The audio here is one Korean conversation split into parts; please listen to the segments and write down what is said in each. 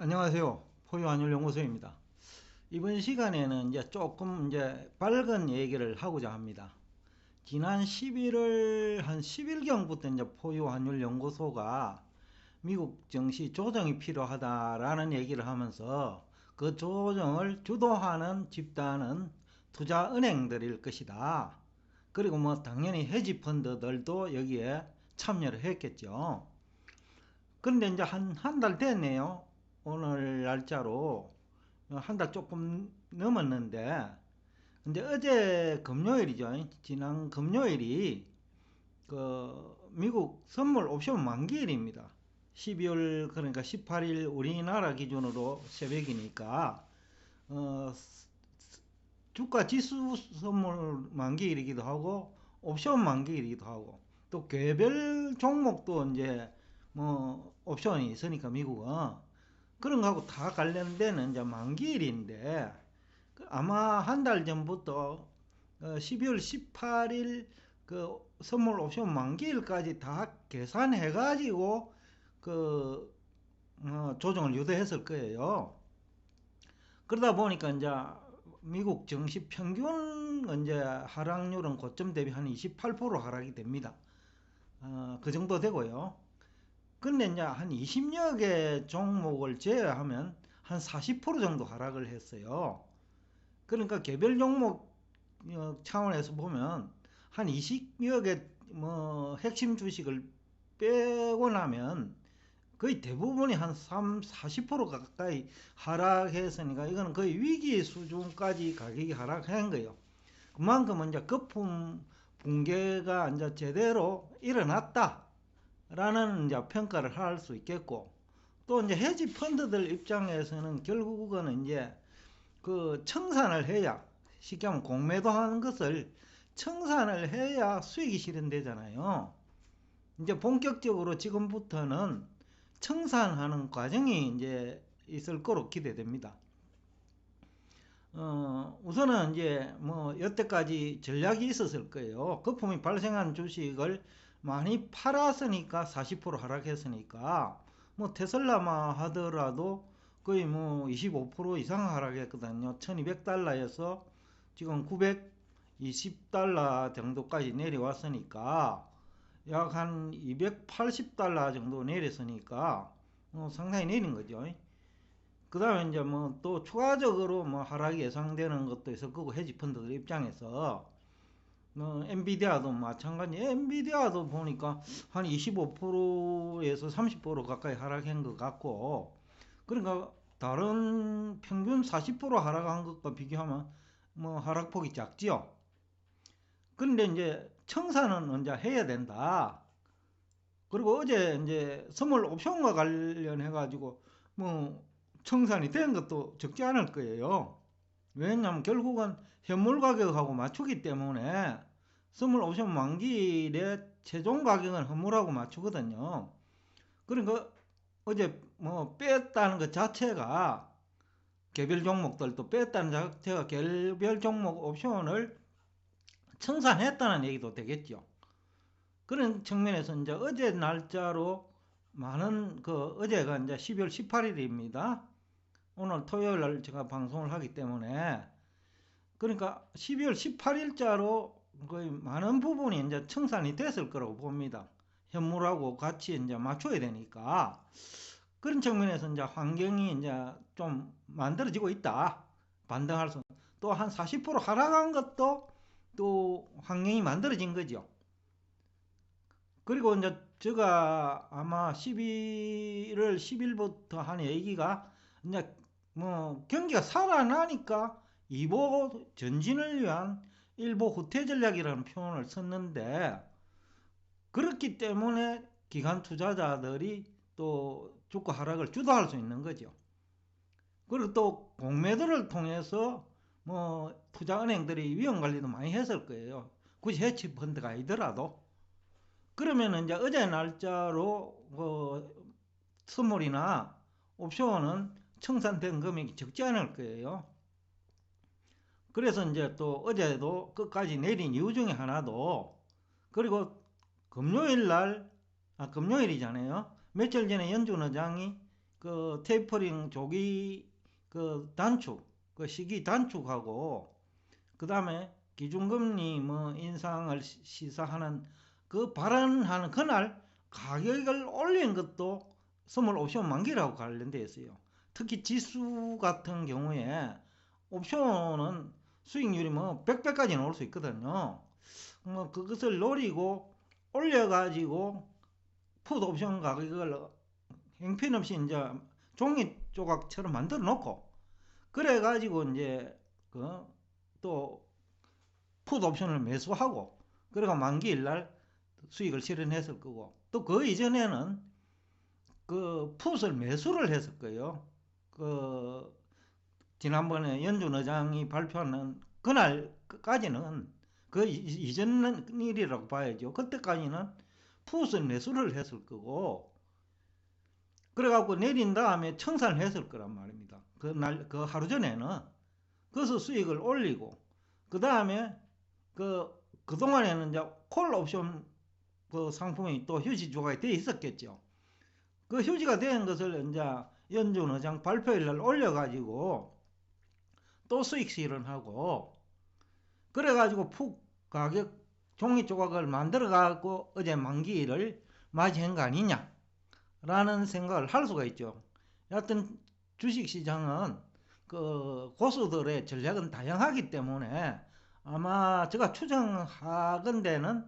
안녕하세요. 포유환율연구소입니다. 이번 시간에는 이제 조금 밝은 얘기를 하고자 합니다. 지난 11월 한 10일경부터 이제 포유환율연구소가 미국 증시 조정이 필요하다라는 얘기를 하면서 그 조정을 주도하는 집단은 투자은행들일 것이다. 그리고 뭐 당연히 헤지펀드들도 여기에 참여를 했겠죠. 그런데 이제 한 달 됐네요. 오늘 날짜로 한 달 조금 넘었는데, 근데 어제 금요일이죠. 지난 금요일이 그 미국 선물 옵션 만기일입니다. 12월 그러니까 18일 우리나라 기준으로 새벽이니까 주가 지수 선물 만기일이기도 하고 옵션 만기일이기도 하고 또 개별 종목도 이제 뭐 옵션이 있으니까 미국은 그런 거하고 다 관련되는 이제 만기일인데 아마 한 달 전부터 12월 18일 그 선물 옵션 만기일까지 다 계산해 가지고 그 조정을 유도했을 거예요. 그러다 보니까 이제 미국 증시 평균 이제 하락률은 고점 대비 한 28% 하락이 됩니다. 그 정도 되고요. 근데 이제 한 20여 개 종목을 제외하면 한 40% 정도 하락을 했어요. 그러니까 개별 종목 차원에서 보면 한 20여 개 뭐 핵심 주식을 빼고 나면 거의 대부분이 한 3, 40% 가까이 하락했으니까 이거는 거의 위기 수준까지 가격이 하락한 거예요. 그만큼 이제 거품 붕괴가 이제 제대로 일어났다. 라는 이제 평가를 할 수 있겠고, 또 이제 헤지 펀드들 입장에서는 결국은 이제 그 청산을 해야, 쉽게 하면 공매도 하는 것을 청산을 해야 수익이 실현되잖아요. 이제 본격적으로 지금부터는 청산하는 과정이 이제 있을 거로 기대됩니다. 우선은 이제 뭐 여태까지 전략이 있었을 거예요. 거품이 발생한 주식을 많이 팔았으니까 40% 하락했으니까 뭐 테슬라만 하더라도 거의 뭐 25% 이상 하락했거든요. 1200달러에서 지금 920달러 정도까지 내려왔으니까 약 한 280달러 정도 내렸으니까 상당히 내린 거죠. 그 다음에 이제 뭐 또 추가적으로 뭐 하락이 예상되는 것도 있을 거고, 헤지펀드들 입장에서 뭐 엔비디아도 마찬가지. 엔비디아도 보니까 한 25%에서 30% 가까이 하락한 것 같고, 그러니까 다른 평균 40% 하락한 것과 비교하면 뭐 하락폭이 작지요. 그런데 이제 청산은 언제 해야 된다. 그리고 어제 이제 선물 옵션과 관련해 가지고 뭐 청산이 된 것도 적지 않을 거예요. 왜냐하면 결국은 현물 가격하고 맞추기 때문에 선물 옵션 만기일에 최종 가격은 현물하고 맞추거든요. 그러니까 어제 뭐 뺐다는 것 자체가 개별 종목들도 뺐다는 자체가 개별 종목 옵션을 청산했다는 얘기도 되겠죠. 그런 측면에서 이제 어제 날짜로 많은 어제가 이제 12월 18일입니다. 오늘 토요일 날 제가 방송을 하기 때문에 그러니까 12월 18일자로 거의 많은 부분이 이제 청산이 됐을 거라고 봅니다. 현물하고 같이 이제 맞춰야 되니까 그런 측면에서 이제 환경이 이제 좀 만들어지고 있다. 반등할 수. 또 한 40% 하락한 것도 또 환경이 만들어진 거죠. 그리고 이제 제가 아마 11월 10일부터 한 얘기가 이제 뭐 경기가 살아나니까 2보 전진을 위한 1보 후퇴 전략이라는 표현을 썼는데 그렇기 때문에 기관 투자자들이 또 주가 하락을 주도할 수 있는 거죠. 그리고 또 공매도를 통해서 뭐 투자은행들이 위험 관리도 많이 했을 거예요. 굳이 헤지펀드가 아니더라도. 그러면 이제 어제 날짜로 선물이나 옵션은 청산된 금액이 적지 않을 거예요. 그래서 이제 또 어제도 끝까지 내린 이유 중에 하나도 그리고 금요일 날 금요일이잖아요. 며칠 전에 연준 의장이 그 테이퍼링 조기 그 단축, 그 시기 단축하고 그 다음에 기준금리 뭐 인상을 시사하는 그 발언하는 그날 가격을 올린 것도 선물 옵션 만기라고 관련되어 있어요. 특히 지수 같은 경우에 옵션은 수익률이 뭐 100배까지는 올 수 있거든요. 뭐 그것을 노리고 올려가지고 풋 옵션 가격을 형편없이 이제 종이 조각처럼 만들어 놓고 그래가지고 이제 또 풋 옵션을 매수하고 그래가 만기일 날 수익을 실현했을 거고 또 그 이전에는 그 풋을 매수를 했을 거예요. 그 지난번에 연준 의장이 발표하는 그날까지는 그 이전 일이라고 봐야죠. 그때까지는 풋을 매수를 했을 거고 그래갖고 내린 다음에 청산을 했을 거란 말입니다. 그 하루 전에는 그래서 수익을 올리고 그 다음에 그동안에는 이제 콜 옵션 그 상품이 또 휴지 조각이 돼 있었겠죠. 그 휴지가 된 것을 이제 연준 의장 발표일 날 올려가지고 또 수익 실현하고 그래가지고 푹 가격 종이 조각을 만들어가고 어제 만기를 맞이한 거 아니냐 라는 생각을 할 수가 있죠. 여하튼 주식시장은 그 고수들의 전략은 다양하기 때문에 아마 제가 추정하건대는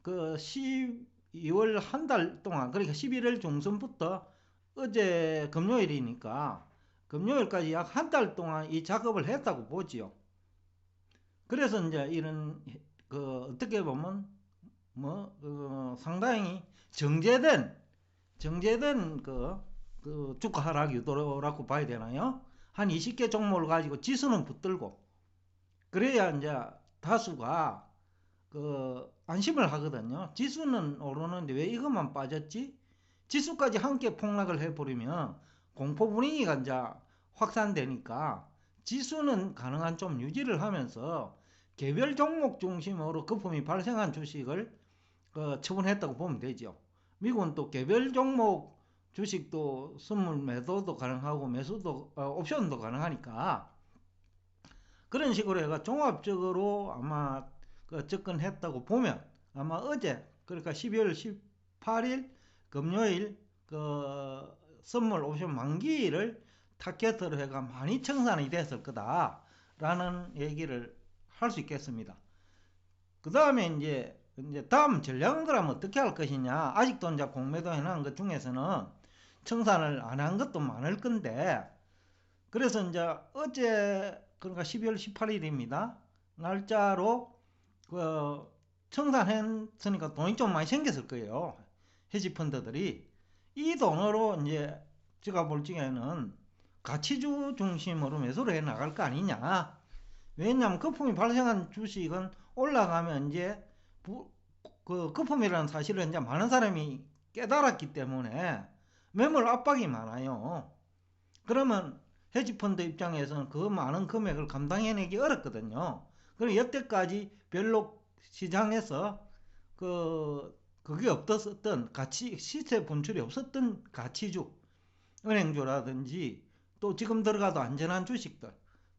그 12월 한 달 동안 그러니까 11월 중순부터 어제 금요일이니까 금요일까지 약 한 달 동안 이 작업을 했다고 보지요. 그래서 이제 이런 그 어떻게 보면 뭐 상당히 정제된 그 주가 하락 유도라고 봐야 되나요? 한 20개 종목을 가지고 지수는 붙들고 그래야 이제 다수가 그 안심을 하거든요. 지수는 오르는데 왜 이것만 빠졌지? 지수까지 함께 폭락을 해버리면 공포 분위기가 이제 확산되니까 지수는 가능한 좀 유지를 하면서 개별 종목 중심으로 거품이 발생한 주식을 처분했다고 보면 되죠. 미국은 또 개별 종목 주식도 선물 매도도 가능하고 매수도 옵션도 가능하니까 그런 식으로 해가 종합적으로 아마 접근했다고 보면 아마 어제 그러니까 12월 18일 금요일 선물 옵션 만기를 타겟으로 해가 많이 청산이 됐을 거다라는 얘기를 할 수 있겠습니다. 그 다음에 이제 다음 전략은 그럼 어떻게 할 것이냐. 아직도 이제 공매도 해놓은 것 중에서는 청산을 안 한 것도 많을 건데 그래서 이제 어제 그러니까 12월 18일입니다. 날짜로 청산했으니까 돈이 좀 많이 생겼을 거예요. 헤지펀드들이 이 돈으로 이제 제가 볼 적에는 가치주 중심으로 매수를 해 나갈 거 아니냐. 왜냐하면 거품이 발생한 주식은 올라가면 이제 그 거품이라는 사실을 이제 많은 사람이 깨달았기 때문에 매물 압박이 많아요. 그러면 헤지펀드 입장에서는 그 많은 금액을 감당해내기 어렵거든요. 그리고 여태까지 별로 시장에서 그게 없었던 시세 분출이 없었던 가치주, 은행주라든지 또 지금 들어가도 안전한 주식들,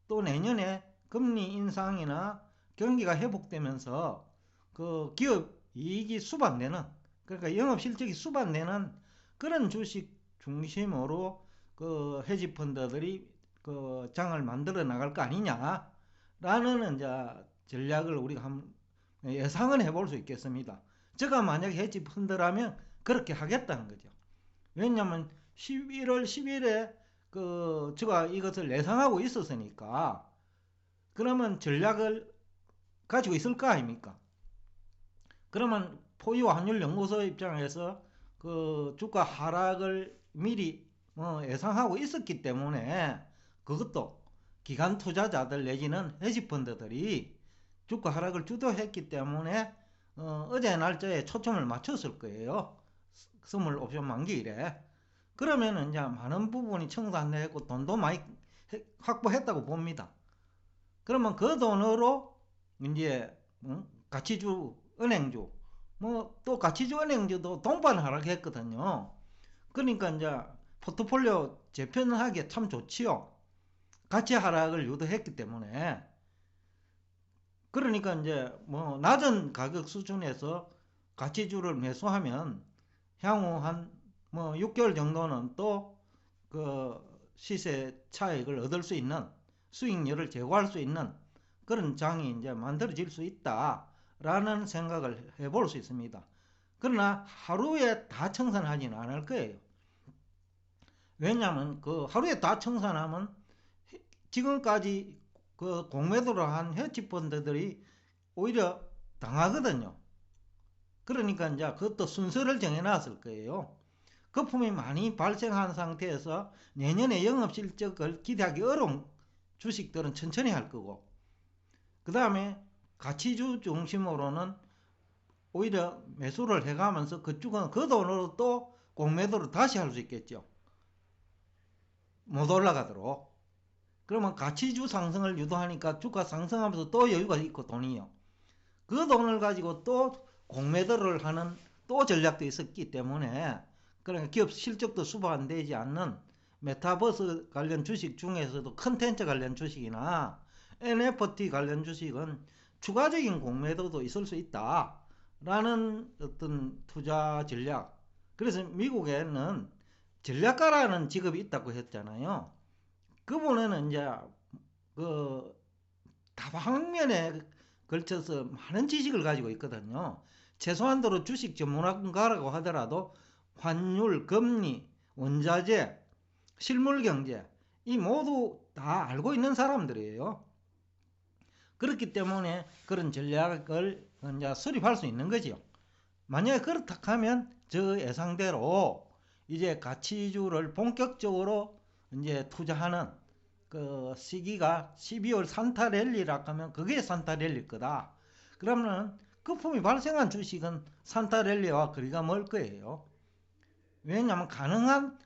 또 내년에 금리 인상이나 경기가 회복되면서 그 기업 이익이 수반되는 그러니까 영업 실적이 수반되는 그런 주식 중심으로 그 헤지펀드들이 그 장을 만들어 나갈 거 아니냐라는 이제 전략을 우리가 한번 예상은 해볼 수 있겠습니다. 제가 만약에 헤지펀드라면 그렇게 하겠다는 거죠. 왜냐하면 11월 10일에 제가 이것을 예상하고 있었으니까 그러면 전략을 가지고 있을 거 아닙니까? 그러면 포유 환율 연구소 입장에서 그 주가 하락을 미리 예상하고 있었기 때문에 그것도 기관 투자자들 내지는 헤지펀드들이 주가 하락을 주도했기 때문에 어제 날짜에 초점을 맞췄을 거예요. 선물 옵션 만기일에. 그러면 이제 많은 부분이 청산되고 돈도 많이 확보했다고 봅니다. 그러면 그 돈으로 이제 가치주, 은행주, 또 가치주, 은행주도 동반 하락했거든요. 그러니까 이제 포트폴리오 재편하기에 참 좋지요. 가치 하락을 유도했기 때문에. 그러니까 이제 뭐 낮은 가격 수준에서 가치주를 매수하면 향후 한 뭐 6개월 정도는 또 그 시세 차익을 얻을 수 있는, 수익률을 제고할 수 있는 그런 장이 이제 만들어질 수 있다라는 생각을 해볼 수 있습니다. 그러나 하루에 다 청산하지는 않을 거예요. 왜냐하면 그 하루에 다 청산하면 지금까지 그 공매도를 한 헤지펀드들이 오히려 당하거든요. 그러니까 이제 그것도 순서를 정해놨을 거예요. 거품이 많이 발생한 상태에서 내년에 영업실적을 기대하기 어려운 주식들은 천천히 할 거고, 그 다음에 가치주 중심으로는 오히려 매수를 해가면서 그쪽은 그 돈으로 또 공매도를 다시 할 수 있겠죠. 못 올라가도록. 그러면 가치주 상승을 유도하니까 주가 상승하면서 또 여유가 있고 돈이요. 그 돈을 가지고 또 공매도를 하는 또 전략도 있었기 때문에, 그러니까 기업 실적도 수반되지 않는 메타버스 관련 주식 중에서도 컨텐츠 관련 주식이나 NFT 관련 주식은 추가적인 공매도도 있을 수 있다라는 어떤 투자 전략. 그래서 미국에는 전략가라는 직업이 있다고 했잖아요. 그분은 이제 그 다방면에 걸쳐서 많은 지식을 가지고 있거든요. 최소한도로 주식 전문가라고 하더라도 환율, 금리, 원자재, 실물경제 이 모두 다 알고 있는 사람들이에요. 그렇기 때문에 그런 전략을 이제 수립할 수 있는 거죠. 만약에 그렇다 하면 저 예상대로 이제 가치주를 본격적으로 이제 투자하는 그 시기가 12월 산타 랠리라 하면 그게 산타 랠리일 거다. 그러면 거품이 발생한 주식은 산타 랠리와 거리가 멀 거예요. 왜냐하면 가능한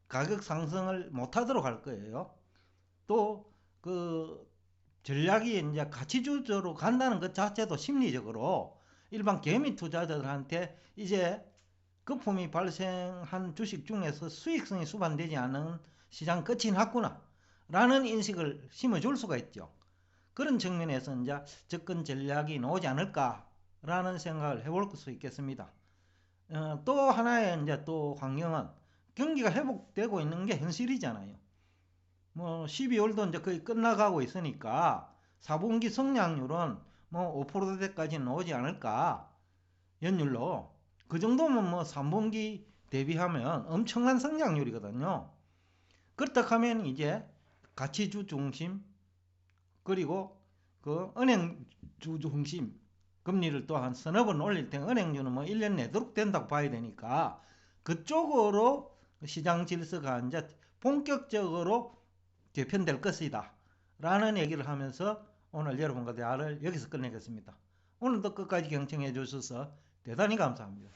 가격 상승을 못하도록 할 거예요. 또 그 전략이 이제 가치주로 간다는 것 자체도 심리적으로 일반 개미 투자자들한테 이제 거품이 발생한 주식 중에서 수익성이 수반되지 않은 시장 끝이 났구나 라는 인식을 심어줄 수가 있죠. 그런 측면에서 이제 접근 전략이 나오지 않을까라는 생각을 해볼 수 있겠습니다. 또 하나의 이제 또 환경은 경기가 회복되고 있는 게 현실이잖아요. 뭐 12월도 이제 거의 끝나가고 있으니까 4분기 성장률은 뭐 5%대까지는 오지 않을까, 연율로. 그 정도면 뭐 3분기 대비하면 엄청난 성장률이거든요. 그렇다 하면 이제 가치주 중심, 그리고 그 은행주 중심, 금리를 또 한 서너 번 올릴 때 은행주는 뭐 1년 내도록 된다고 봐야 되니까 그쪽으로 시장 질서가 이제 본격적으로 개편될 것이다 라는 얘기를 하면서 오늘 여러분과 대화를 여기서 끝내겠습니다. 오늘도 끝까지 경청해 주셔서 대단히 감사합니다.